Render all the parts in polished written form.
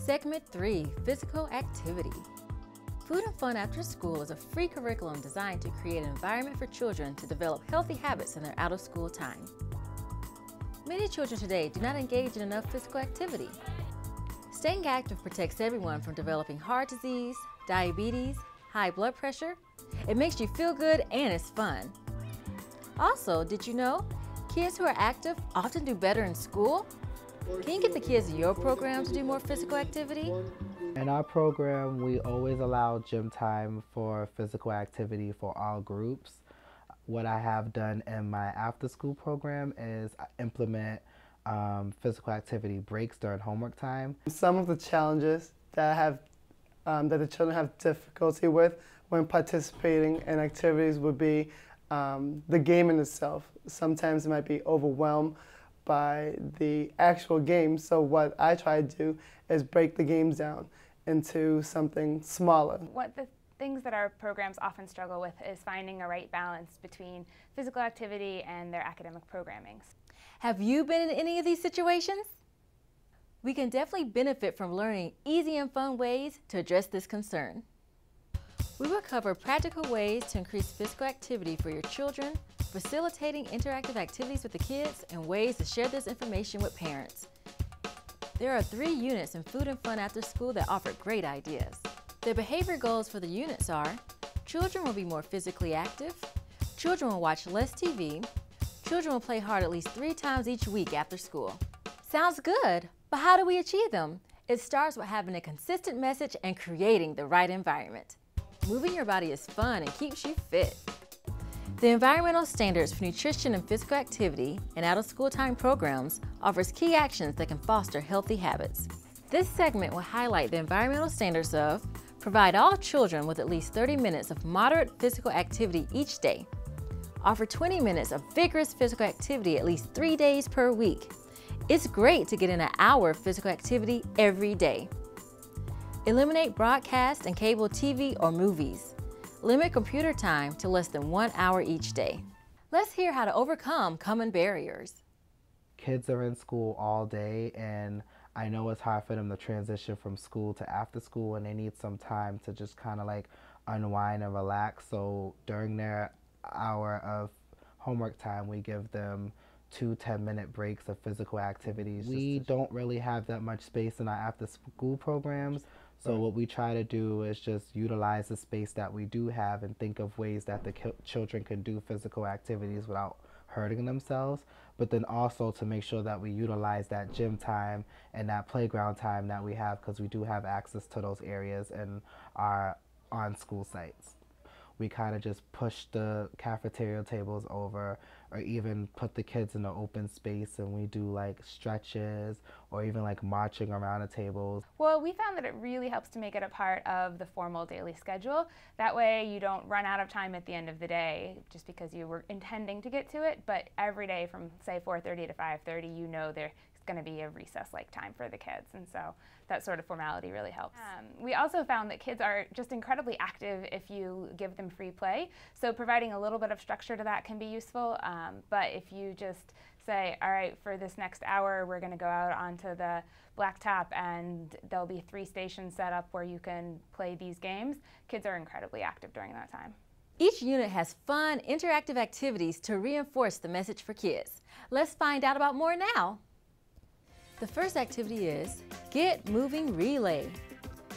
Segment 3, Physical Activity. Food and Fun After School is a free curriculum designed to create an environment for children to develop healthy habits in their out-of-school time. Many children today do not engage in enough physical activity. Staying active protects everyone from developing heart disease, diabetes, high blood pressure. It makes you feel good and it's fun. Also, did you know kids who are active often do better in school? Can you get the kids in your program to do more physical activity? In our program, we always allow gym time for physical activity for all groups. What I have done in my after-school program is implement physical activity breaks during homework time. Some of the challenges that that the children have difficulty with when participating in activities would be the game in itself. Sometimes it might be overwhelmed by the actual game, so what I try to do is break the games down into something smaller. What the things that our programs often struggle with is finding a right balance between physical activity and their academic programming. Have you been in any of these situations? We can definitely benefit from learning easy and fun ways to address this concern. We will cover practical ways to increase physical activity for your children, facilitating interactive activities with the kids, and ways to share this information with parents. There are 3 units in Food and Fun After School that offer great ideas. The behavior goals for the units are: children will be more physically active, children will watch less TV, children will play hard at least 3 times each week after school. Sounds good, but how do we achieve them? It starts with having a consistent message and creating the right environment. Moving your body is fun and keeps you fit. The Environmental Standards for Nutrition and Physical Activity and Out-of-School Time programs offers key actions that can foster healthy habits. This segment will highlight the environmental standards of: provide all children with at least 30 minutes of moderate physical activity each day. Offer 20 minutes of vigorous physical activity at least 3 days per week. It's great to get in an hour of physical activity every day. Eliminate broadcast and cable TV or movies. Limit computer time to less than 1 hour each day. Let's hear how to overcome common barriers. Kids are in school all day, and I know it's hard for them to transition from school to after school, and they need some time to just kind of like unwind and relax. So during their hour of homework time, we give them 2 10-minute breaks of physical activities. We don't really have that much space in our after-school programs, so what we try to do is just utilize the space that we do have and think of ways that the children can do physical activities without hurting themselves, but then also to make sure that we utilize that gym time and that playground time that we have, because we do have access to those areas in our on-school sites. We kind of just push the cafeteria tables over, or even put the kids in the open space, and we do like stretches or even like marching around the tables. Well, we found that it really helps to make it a part of the formal daily schedule. That way you don't run out of time at the end of the day just because you were intending to get to it, but every day from say 4:30 to 5:30, you know there's going to be a recess-like time for the kids, and so that sort of formality really helps. We also found that kids are just incredibly active if you give them free play, so providing a little bit of structure to that can be useful, but if you just say, all right, for this next hour we're going to go out onto the blacktop and there'll be 3 stations set up where you can play these games, kids are incredibly active during that time. Each unit has fun, interactive activities to reinforce the message for kids. Let's find out about more now. The first activity is Get Moving Relay.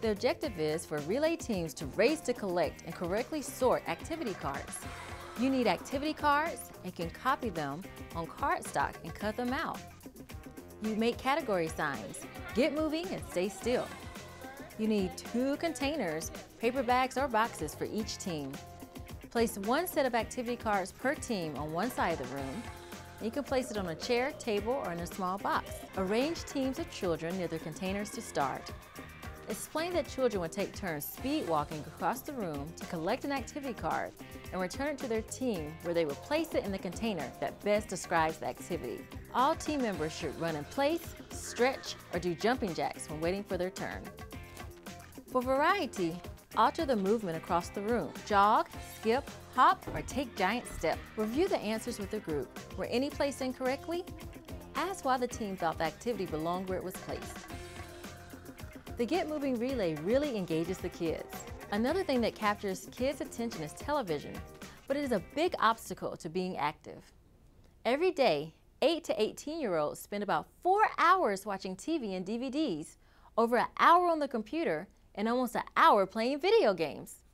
The objective is for relay teams to race to collect and correctly sort activity cards. You need activity cards and can copy them on cardstock and cut them out. You make category signs, get moving and stay still. You need 2 containers, paper bags or boxes for each team. Place 1 set of activity cards per team on one side of the room. You can place it on a chair, table, or in a small box. Arrange teams of children near their containers to start. Explain that children will take turns speed walking across the room to collect an activity card and return it to their team, where they will place it in the container that best describes the activity. All team members should run in place, stretch, or do jumping jacks when waiting for their turn. For variety, alter the movement across the room. Jog, skip, hop, or take giant steps. Review the answers with the group. Were any placed incorrectly? Ask why the team thought the activity belonged where it was placed. The Get Moving relay really engages the kids. Another thing that captures kids' attention is television, but it is a big obstacle to being active. Every day, 8 to 18-year-olds spend about 4 hours watching TV and DVDs, over an hour on the computer, and almost an hour playing video games.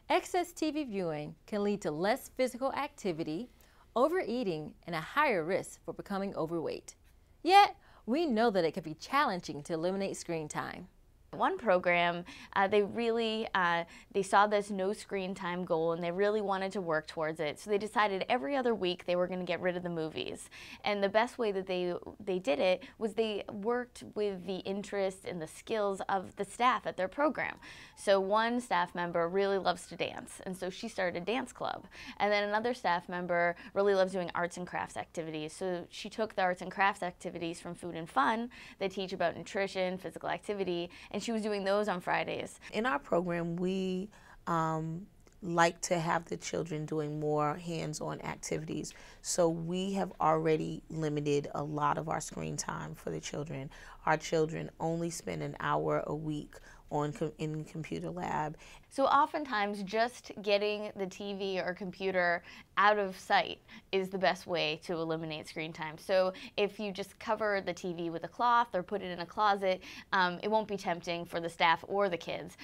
Excess TV viewing can lead to less physical activity, overeating, and a higher risk for becoming overweight. Yet, we know that it can be challenging to eliminate screen time. One program, they saw this no screen time goal and they really wanted to work towards it. So they decided every other week they were going to get rid of the movies. And the best way that they did it was they worked with the interests and the skills of the staff at their program. So one staff member really loves to dance, and so she started a dance club. And then another staff member really loves doing arts and crafts activities. So she took the arts and crafts activities from Food and Fun that teach about nutrition, physical activity, and she was doing those on Fridays. In our program, we like to have the children doing more hands-on activities. So we have already limited a lot of our screen time for the children. Our children only spend an hour a week in computer lab. So oftentimes just getting the TV or computer out of sight is the best way to eliminate screen time. So if you just cover the TV with a cloth or put it in a closet, it won't be tempting for the staff or the kids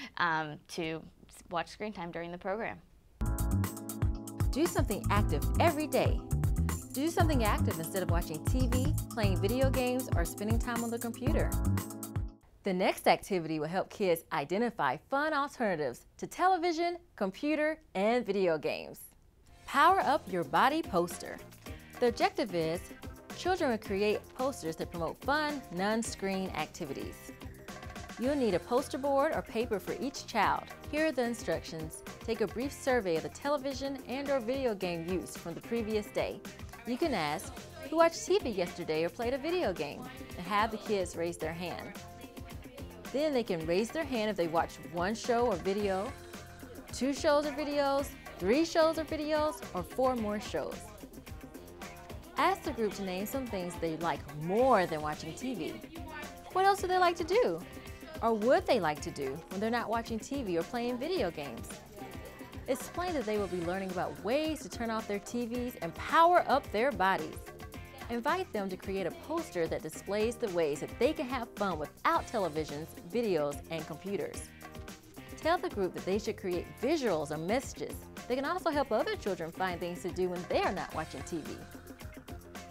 to watch screen time during the program. Do something active every day. Do something active instead of watching TV, playing video games, or spending time on the computer. The next activity will help kids identify fun alternatives to television, computer, and video games. Power up your body poster. The objective is children will create posters that promote fun, non-screen activities. You'll need a poster board or paper for each child. Here are the instructions. Take a brief survey of the television and/or video game used from the previous day. You can ask, who watched TV yesterday or played a video game? And have the kids raise their hand. Then they can raise their hand if they watched 1 show or video, 2 shows or videos, 3 shows or videos, or 4 more shows. Ask the group to name some things they like more than watching TV. What else do they like to do? Or would they like to do when they're not watching TV or playing video games? Explain that they will be learning about ways to turn off their TVs and power up their bodies. Invite them to create a poster that displays the ways that they can have fun without televisions, videos, and computers. Tell the group that they should create visuals or messages. They can also help other children find things to do when they are not watching TV.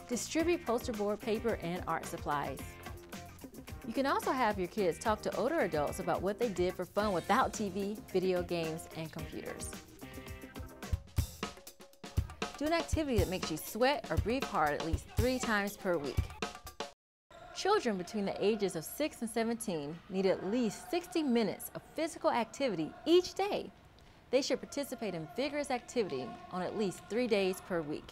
Distribute poster board, paper, and art supplies. You can also have your kids talk to older adults about what they did for fun without TV, video games, and computers. Do an activity that makes you sweat or breathe hard at least 3 times per week. Children between the ages of 6 and 17 need at least 60 minutes of physical activity each day. They should participate in vigorous activity on at least 3 days per week.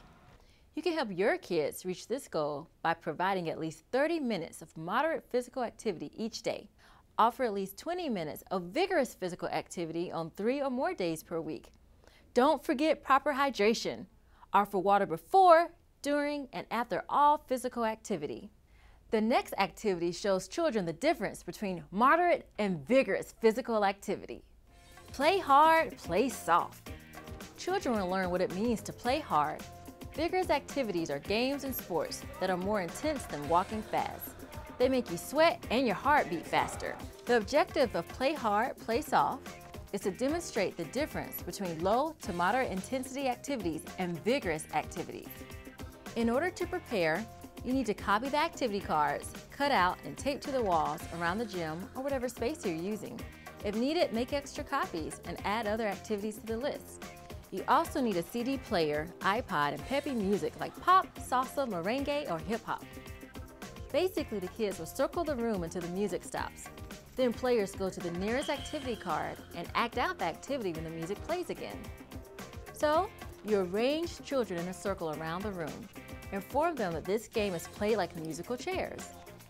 You can help your kids reach this goal by providing at least 30 minutes of moderate physical activity each day. Offer at least 20 minutes of vigorous physical activity on 3 or more days per week. Don't forget proper hydration. Offer water before, during, and after all physical activity. The next activity shows children the difference between moderate and vigorous physical activity. Play hard, play soft. Children will learn what it means to play hard. Vigorous activities are games and sports that are more intense than walking fast. They make you sweat and your heart beat faster. The objective of Play Hard, Play Soft is to demonstrate the difference between low to moderate intensity activities and vigorous activities. In order to prepare, you need to copy the activity cards, cut out and tape to the walls around the gym or whatever space you're using. If needed, make extra copies and add other activities to the list. You also need a CD player, iPod, and peppy music like pop, salsa, merengue, or hip hop. Basically, the kids will circle the room until the music stops. Then players go to the nearest activity card and act out the activity when the music plays again. So, you arrange children in a circle around the room. Inform them that this game is played like musical chairs.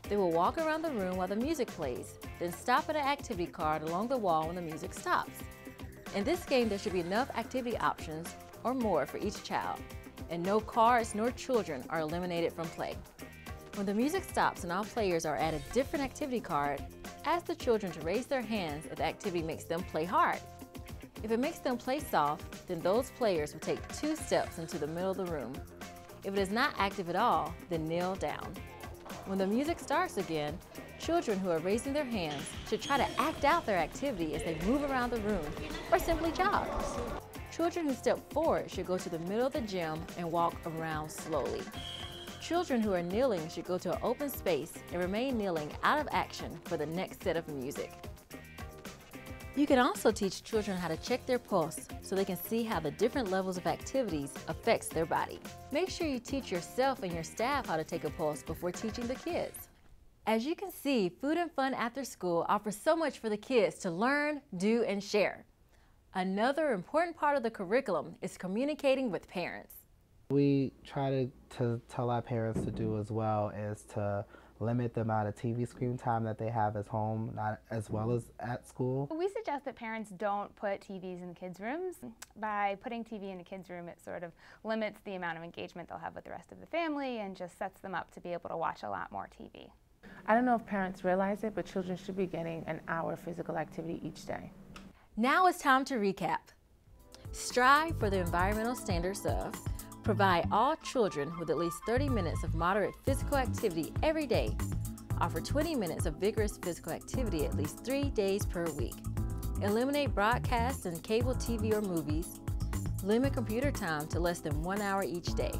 They will walk around the room while the music plays, then stop at an activity card along the wall when the music stops. In this game, there should be enough activity options or more for each child, and no cards nor children are eliminated from play. When the music stops and all players are at a different activity card, ask the children to raise their hands if the activity makes them play hard. If it makes them play soft, then those players will take 2 steps into the middle of the room. If it is not active at all, then kneel down. When the music starts again, children who are raising their hands should try to act out their activity as they move around the room or simply jog. Children who step forward should go to the middle of the gym and walk around slowly. Children who are kneeling should go to an open space and remain kneeling out of action for the next set of music. You can also teach children how to check their pulse so they can see how the different levels of activities affects their body. Make sure you teach yourself and your staff how to take a pulse before teaching the kids. As you can see, Food and Fun After School offers so much for the kids to learn, do, and share. Another important part of the curriculum is communicating with parents. We try to tell our parents to do as well is to limit the amount of TV screen time that they have at home, not as well as at school. We suggest that parents don't put TVs in kids' rooms. By putting TV in a kid's room, it sort of limits the amount of engagement they'll have with the rest of the family and just sets them up to be able to watch a lot more TV. I don't know if parents realize it, but children should be getting an hour of physical activity each day. Now it's time to recap. Strive for the environmental standards of provide all children with at least 30 minutes of moderate physical activity every day. Offer 20 minutes of vigorous physical activity at least 3 days per week. Eliminate broadcasts and cable TV or movies. Limit computer time to less than 1 hour each day.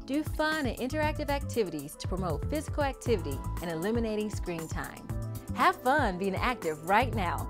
Do fun and interactive activities to promote physical activity and eliminating screen time. Have fun being active right now.